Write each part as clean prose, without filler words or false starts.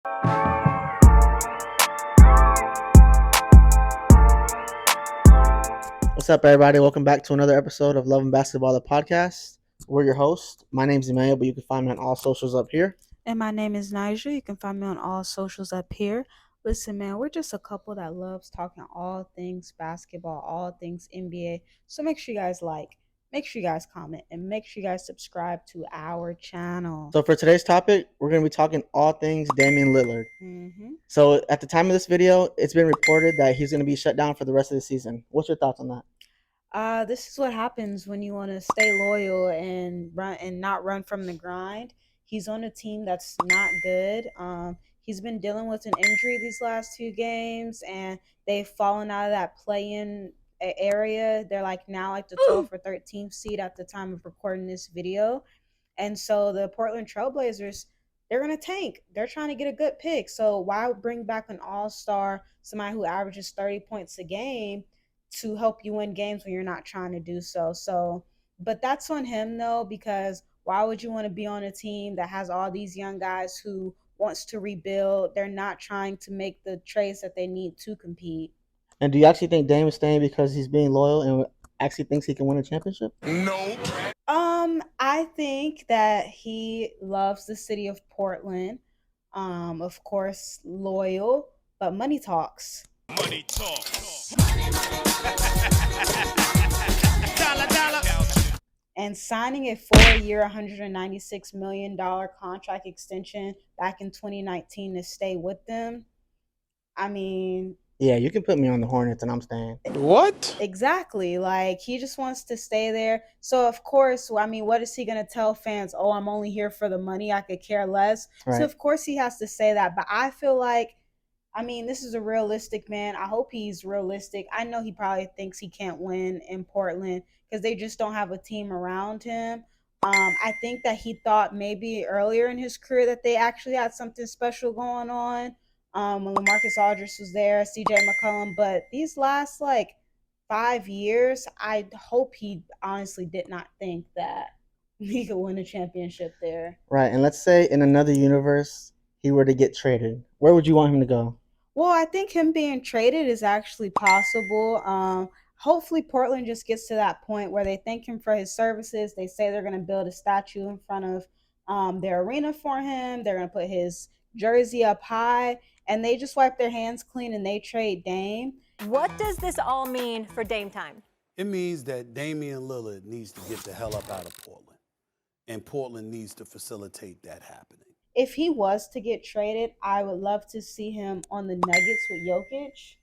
What's up, everybody? Welcome back to another episode of Love and Basketball, the podcast. We're your hosts. My name's Emmanuel, but you can find me on all socials up here. And my name is Nigel. You can find me on all socials up here. Listen, man, we're just a couple that loves talking all things basketball, all things NBA. So make sure you guys make sure you guys comment, and make sure you guys subscribe to our channel. So for today's topic, we're going to be talking all things Damian Lillard. So at the time of this video, it's been reported that he's going to be shut down for the rest of the season. What's your thoughts on that? This is what happens when you want to stay loyal and not run from the grind. He's on a team that's not good. He's been dealing with an injury these last 2 games, and they've fallen out of that play-in area. They're now the 12th or 13th seed at the time of recording this video. And so the Portland Trailblazers, they're going to tank. They're trying to get a good pick. So why bring back an all-star, somebody who averages 30 points a game, to help you win games when you're not trying to do so? But that's on him, though, because why would you want to be on a team that has all these young guys who wants to rebuild? They're not trying to make the trades that they need to compete. And do you actually think Dame is staying because he's being loyal and actually thinks he can win a championship? No. I think that he loves the city of Portland. Of course, loyal, but money talks. Money talks. And signing a 4-year, $196 million contract extension back in 2019 to stay with them. I mean, yeah, you can put me on the Hornets and I'm staying. What? Exactly. He just wants to stay there. So, of course, I mean, what is he going to tell fans? Oh, I'm only here for the money. I could care less. Right. So, of course, he has to say that. But I feel like, I mean, this is a realistic man. I hope he's realistic. I know he probably thinks he can't win in Portland because they just don't have a team around him. I think that he thought maybe earlier in his career that they actually had something special going on. When LaMarcus Aldridge was there, CJ McCollum, but these last 5 years, I hope he honestly did not think that he could win a championship there. Right, and let's say in another universe he were to get traded. Where would you want him to go? Well, I think him being traded is actually possible. Hopefully Portland just gets to that point where they thank him for his services. They say they're going to build a statue in front of their arena for him. They're going to put his jersey up high, and they just wipe their hands clean and they trade Dame. What does this all mean for Dame time? It means that Damian Lillard needs to get the hell up out of Portland, and Portland needs to facilitate that happening. If he was to get traded, I would love to see him on the Nuggets with Jokic.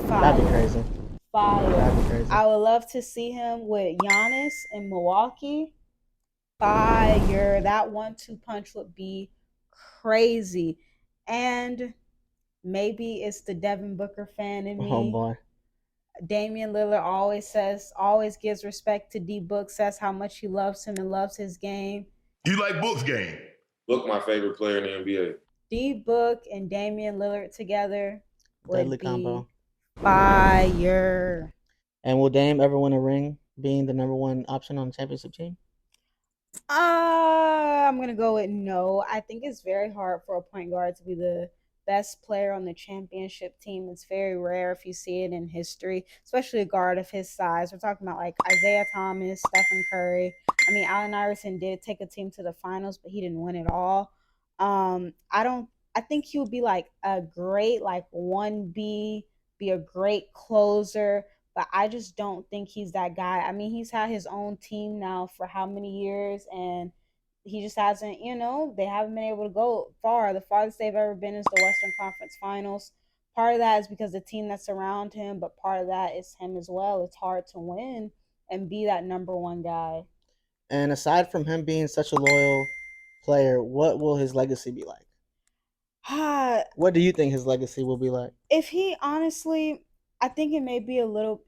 That'd be crazy. Fire. That'd be crazy. I would love to see him with Giannis in Milwaukee. Fire. That 1-2 punch would be crazy. And maybe it's the Devin Booker fan in me. Oh boy. Damian Lillard always gives respect to D Book, says how much he loves him and loves his game. You like Book's game? Book, my favorite player in the NBA. D Book and Damian Lillard together would Deadly be combo. Fire. And will Dame ever win a ring being the number one option on the championship team? I'm going to go with no. I think it's very hard for a point guard to be the best player on the championship team. It's very rare if you see it in history, especially a guard of his size. We're talking about Isaiah Thomas, Stephen Curry. I mean, Allen Iverson did take a team to the finals, but he didn't win it all. I think he would be a great 1B, be a great closer, but I just don't think he's that guy. I mean, he's had his own team now for how many years, and he just hasn't, they haven't been able to go far. The farthest they've ever been is the Western Conference Finals. Part of that is because the team that's around him, but part of that is him as well. It's hard to win and be that number one guy. And aside from him being such a loyal player, what will his legacy be like? What do you think his legacy will be like? If he honestly, I think it may be a little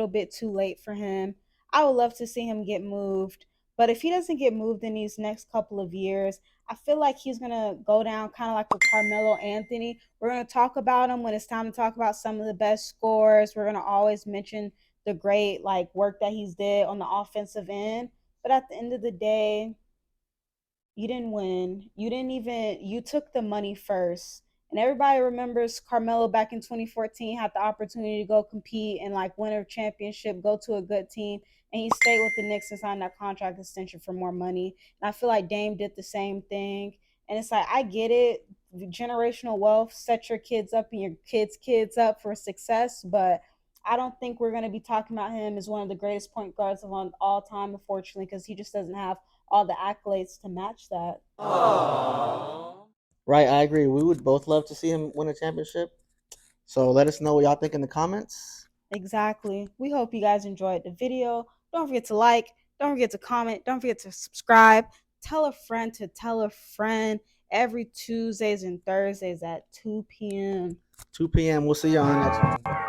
bit too late for him. I would love to see him get moved. But if he doesn't get moved in these next couple of years, I feel like he's going to go down kind of like with Carmelo Anthony. We're going to talk about him when it's time to talk about some of the best scorers. We're going to always mention the great work that he's did on the offensive end. But at the end of the day, You didn't win. You took the money first. And everybody remembers Carmelo back in 2014 had the opportunity to go compete and like win a championship, go to a good team, and he stayed with the Knicks and signed that contract extension for more money. And I feel like Dame did the same thing. And it's like, I get it. Generational wealth, set your kids up and your kids up for success, but I don't think we're going to be talking about him as one of the greatest point guards of all time, unfortunately, because he just doesn't have all the accolades to match that. Right, I agree. We would both love to see him win a championship. So let us know what y'all think in the comments. Exactly. We hope you guys enjoyed the video. Don't forget to like, don't forget to comment, don't forget to subscribe. Tell a friend to tell a friend every Tuesdays and Thursdays at 2 p.m. 2 p.m. We'll see y'all on the next one.